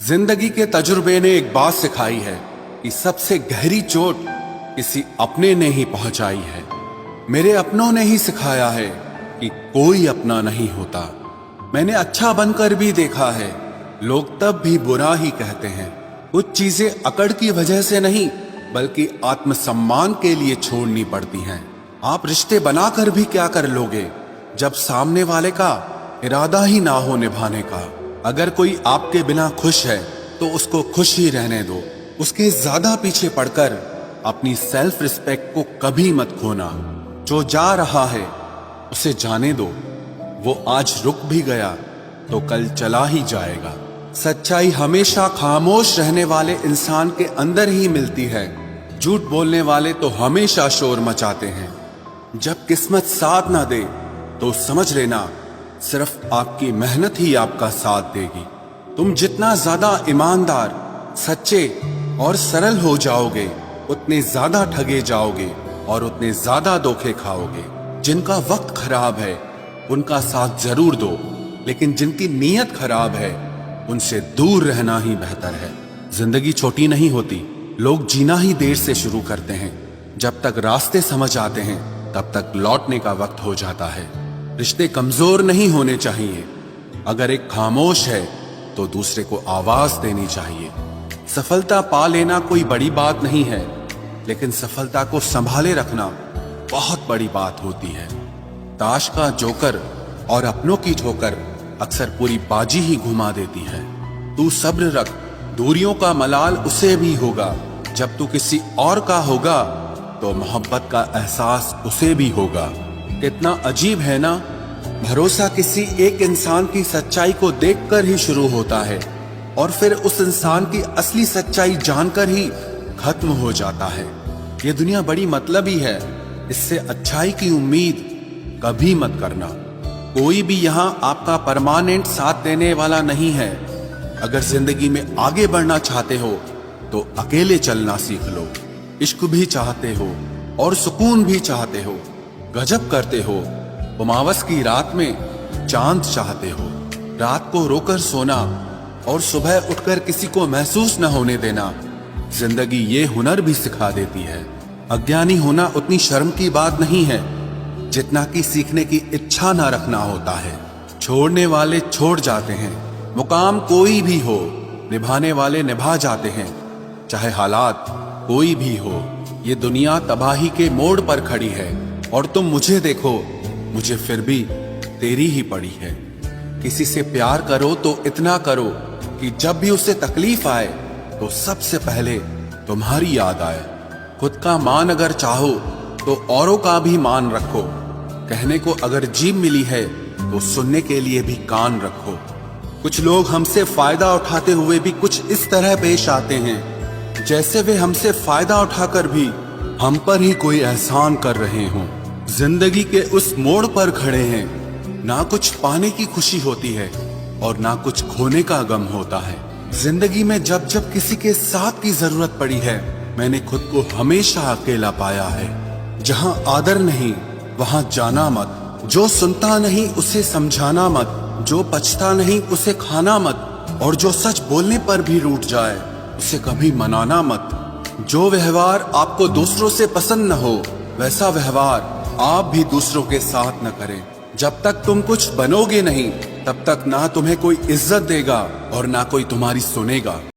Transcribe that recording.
जिंदगी के तजुर्बे ने एक बात सिखाई है कि सबसे गहरी चोट किसी अपने ने ही पहुंचाई है। मेरे अपनों ने ही सिखाया है कि कोई अपना नहीं होता। मैंने अच्छा बनकर भी देखा है, लोग तब भी बुरा ही कहते हैं। कुछ चीजें अकड़ की वजह से नहीं बल्कि आत्मसम्मान के लिए छोड़नी पड़ती हैं। आप रिश्ते बनाकर भी क्या कर लोगे जब सामने वाले का इरादा ही ना हो निभाने का। अगर कोई आपके बिना खुश है तो उसको खुश ही रहने दो। उसके ज्यादा पीछे पड़कर अपनी सेल्फ रिस्पेक्ट को कभी मत खोना। जो जा रहा है उसे जाने दो, वो आज रुक भी गया तो कल चला ही जाएगा। सच्चाई हमेशा खामोश रहने वाले इंसान के अंदर ही मिलती है। झूठ बोलने वाले तो हमेशा शोर मचाते हैं। जब किस्मत साथ ना दे तो समझ लेना सिर्फ आपकी मेहनत ही आपका साथ देगी। तुम जितना ज्यादा ईमानदार, सच्चे और सरल हो जाओगे उतने ज्यादा ठगे जाओगे और उतने ज्यादा धोखे खाओगे। जिनका वक्त खराब है उनका साथ जरूर दो, लेकिन जिनकी नीयत खराब है उनसे दूर रहना ही बेहतर है। जिंदगी छोटी नहीं होती, लोग जीना ही देर से शुरू करते हैं। जब तक रास्ते समझ आते हैं तब तक लौटने का वक्त हो जाता है। रिश्ते कमजोर नहीं होने चाहिए। अगर एक खामोश है तो दूसरे को आवाज देनी चाहिए। सफलता पा लेना कोई बड़ी बात नहीं है, लेकिन सफलता को संभाले रखना बहुत बड़ी बात होती है। ताश का जोकर और अपनों की ठोकर अक्सर पूरी बाजी ही घुमा देती है। तू सब्र रख, दूरियों का मलाल उसे भी होगा। जब तू किसी और का होगा तो मोहब्बत का एहसास उसे भी होगा। कितना अजीब है ना, भरोसा किसी एक इंसान की सच्चाई को देखकर ही शुरू होता है और फिर उस इंसान की असली सच्चाई जानकर ही खत्म हो जाता है। ये दुनिया बड़ी मतलबी है, इससे अच्छाई की उम्मीद कभी मत करना। कोई भी यहाँ आपका परमानेंट साथ देने वाला नहीं है। अगर जिंदगी में आगे बढ़ना चाहते हो तो अकेले चलना सीख लो। इश्क भी चाहते हो और सुकून भी चाहते हो, गजब करते हो। उमावस की रात में चांद चाहते हो। रात को रोकर सोना और सुबह उठकर किसी को महसूस न होने देना, जिंदगी ये हुनर भी सिखा देती है। अज्ञानी होना उतनी शर्म की बात नहीं है जितना कि सीखने की इच्छा ना रखना होता है। छोड़ने वाले छोड़ जाते हैं, मुकाम कोई भी हो, निभाने वाले निभा जाते हैं। चाहे हालात कोई भी हो, ये दुनिया तबाही के मोड़ पर खड़ी है और तुम मुझे देखो, मुझे फिर भी तेरी ही पड़ी है। किसी से प्यार करो तो इतना करो कि जब भी उसे तकलीफ आए तो सबसे पहले तुम्हारी याद आए। खुद का मान अगर चाहो तो औरों का भी मान रखो। कहने को अगर जीभ मिली है तो सुनने के लिए भी कान रखो। कुछ लोग हमसे फायदा उठाते हुए भी कुछ इस तरह पेश आते हैं जैसे वे हमसे फायदा उठाकर भी हम पर ही कोई एहसान कर रहे हों। जिंदगी के उस मोड़ पर खड़े हैं, ना कुछ पाने की खुशी होती है और ना कुछ खोने का गम होता है। जिंदगी में जब जब किसी के साथ की जरूरत पड़ी है, मैंने खुद को हमेशा अकेला पाया है। जहां आदर नहीं वहां जाना मत, जो सुनता नहीं उसे समझाना मत, जो पछता नहीं उसे खाना मत, और जो सच बोलने पर भी रूठ जाए उसे कभी मनाना मत। जो व्यवहार आपको दूसरों से पसंद न हो वैसा व्यवहार आप भी दूसरों के साथ न करें। जब तक तुम कुछ बनोगे नहीं तब तक ना तुम्हें कोई इज्जत देगा और ना कोई तुम्हारी सुनेगा।